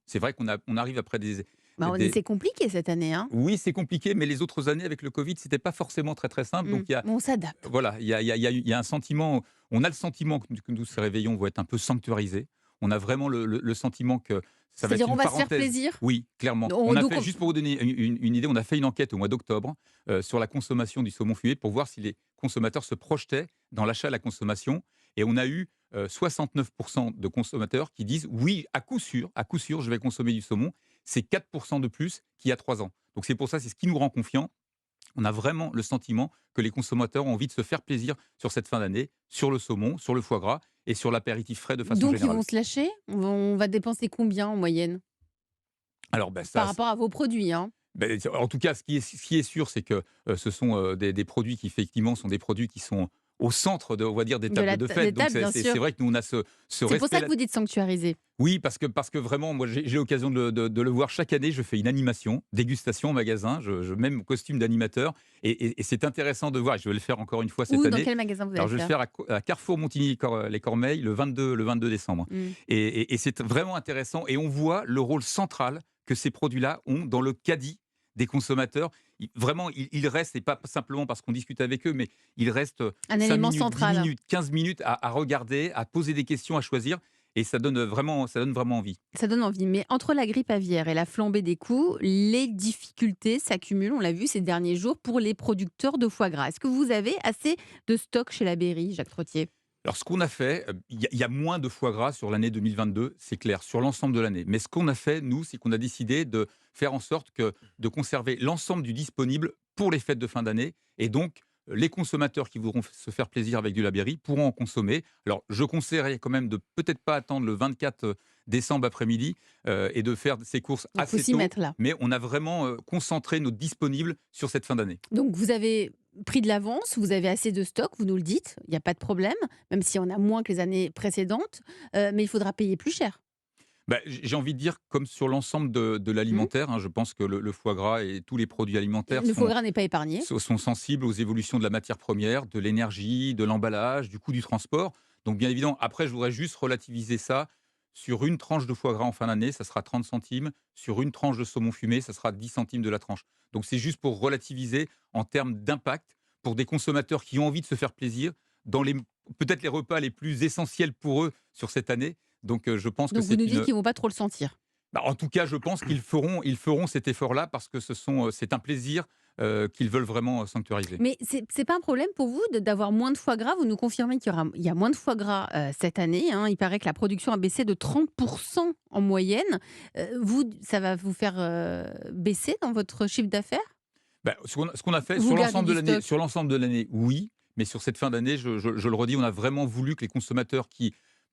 C'est vrai on arrive après Bah, des c'est compliqué cette année, hein? oui, c'est compliqué, mais les autres années avec le Covid, c'était pas forcément très, très simple. Donc On s'adapte. voilà, il y a un sentiment, on a le sentiment que nous, ces réveillons vont être un peu sanctuarisés. On a vraiment le sentiment que ça va être C'est-à-dire on une va se faire parenthèse. plaisir? Oui, clairement. On Donc a donc fait, on juste pour vous donner une idée, on a fait une enquête au mois d'octobre sur la consommation du saumon fumé pour voir si les consommateurs se projetaient dans l'achat à la consommation. Et on a eu 69% de consommateurs qui disent oui, à coup sûr, je vais consommer du saumon. C'est 4% de plus qu'il y a 3 ans. Donc c'est pour ça, c'est ce qui nous rend confiants. On a vraiment le sentiment que les consommateurs ont envie de se faire plaisir sur cette fin d'année, sur le saumon, sur le foie gras et sur l'apéritif frais de façon donc ils vont générale. se lâcher? On va dépenser combien en moyenne? Alors, ben, Par ça, rapport à vos produits, hein? en tout cas, ce qui est sûr, c'est que ce sont des produits qui, effectivement, sont des produits qui sont au centre on va dire, des De tables de des fête. Donc, tables, c'est bien c'est- sûr. c'est vrai que nous, on a ce C'est pour respect ça que là. vous dites sanctuariser. Oui, parce que vraiment, moi, j'ai l'occasion de le voir chaque année. Je fais une animation, dégustation au magasin. Je mets mon costume d'animateur. Et c'est intéressant de voir. Et je vais le faire encore une fois cette Ou dans année. quel magasin vous allez Alors, le je vais le faire? faire à Carrefour Montigny-les-Cormeilles le 22 décembre. Mmh. Et c'est vraiment intéressant. Et on voit le rôle central que ces produits-là ont dans le caddie des consommateurs. Vraiment, ils restent, et pas simplement parce qu'on discute avec eux, mais ils restent Un 5 élément minutes, 10 central. minutes, 15 minutes à regarder, à poser des questions, à choisir. Et ça donne vraiment envie. Ça donne envie. Mais entre la grippe aviaire et la flambée des coûts, les difficultés s'accumulent, on l'a vu ces derniers jours, pour les producteurs de foie gras. Est-ce que vous avez assez de stock chez la Berry, Jacques Trottier? Alors, ce qu'on a fait, il y a moins de foie gras sur l'année 2022, c'est clair, sur l'ensemble de l'année. Mais ce qu'on a fait, nous, c'est qu'on a décidé de faire en sorte de conserver l'ensemble du disponible pour les fêtes de fin d'année. Et donc, les consommateurs qui voudront se faire plaisir avec du Labéry pourront en consommer. Alors, je conseillerais quand même de peut-être pas attendre le 24 décembre après-midi et de faire ses courses Donc, faut assez s'y tôt. mettre là. Mais on a vraiment concentré nos disponibles sur cette fin d'année. Donc, vous avez pris de l'avance, vous avez assez de stock, vous nous le dites, il n'y a pas de problème, même si on a moins que les années précédentes, mais il faudra payer plus cher. Bah, j'ai envie de dire, comme sur l'ensemble de Mmh. l'alimentaire, hein, je pense que le foie gras et tous les produits alimentaires Le foie gras n'est pas épargné. sont sensibles aux évolutions de la matière première, de l'énergie, de l'emballage, du coût du transport. Donc, bien évidemment, après, je voudrais juste relativiser ça. Sur une tranche de foie gras en fin d'année, ça sera 30 centimes. Sur une tranche de saumon fumé, ça sera 10 centimes de la tranche. Donc, c'est juste pour relativiser en termes d'impact pour des consommateurs qui ont envie de se faire plaisir dans peut-être les repas les plus essentiels pour eux sur cette année. Donc, je pense que Donc, vous c'est nous dites une. qu'ils ne vont pas trop le sentir. Bah, en tout cas, je pense qu'ils feront cet effort-là parce que c'est un plaisir qu'ils veulent vraiment sanctuariser. Mais c'est pas un problème pour vous d'avoir moins de foie gras? Vous nous confirmez il y a moins de foie gras, cette année, hein. Il paraît que la production a baissé de 30 en moyenne. Ça va vous faire, baisser dans votre chiffre d'affaires? Bah, ce qu'on a fait Vous gardez du stock? sur l'ensemble de l'année, oui, mais sur cette fin d'année, je le redis, on a vraiment voulu que les consommateurs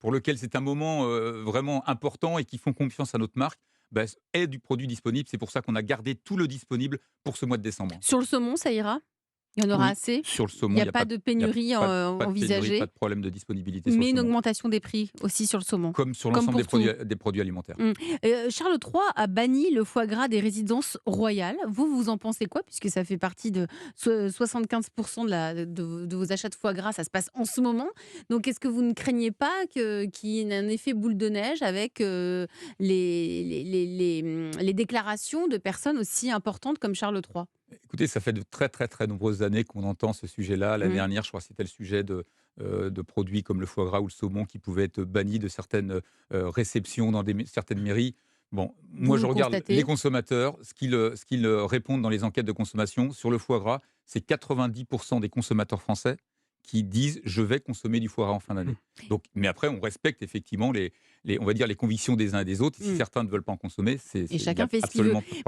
pour lesquels c'est un moment vraiment important et qui font confiance à notre marque, bah, aient du produit disponible. C'est pour ça qu'on a gardé tout le disponible pour ce mois de décembre. Sur le saumon, ça ira? Il y en aura Oui, assez? sur le Il saumon, n'y il a n'y a pas pas, de il y a pénurie, pas de pénurie, pas envisagée? de problème de disponibilité sur le Mais une saumon, augmentation des prix aussi sur le saumon, comme sur comme l'ensemble pour tout? des produits alimentaires. Mmh. Charles III a banni le foie gras des résidences royales. Vous en pensez quoi? Puisque ça fait partie de 75 de vos achats de foie gras, ça se passe en ce moment. Donc est-ce que vous ne craignez pas qu'il y ait un effet boule de neige avec, les déclarations de personnes aussi importantes comme Charles III? Écoutez, ça fait de très, très, très nombreuses années qu'on entend ce sujet-là. L'année Mmh. dernière, je crois que c'était le sujet de produits comme le foie gras ou le saumon qui pouvaient être bannis de certaines réceptions dans certaines mairies. Bon, moi, Vous je le regarde les constatez? consommateurs, ce qu'ils répondent dans les enquêtes de consommation sur le foie gras, c'est 90% des consommateurs français qui disent je vais consommer du foie gras en fin d'année. Donc, mais après, on respecte effectivement on va dire les convictions des uns et des autres. Et si Mmh. certains ne veulent pas en consommer, Et il n'y a chacun fait ce qu'il veut. absolument pas de problème.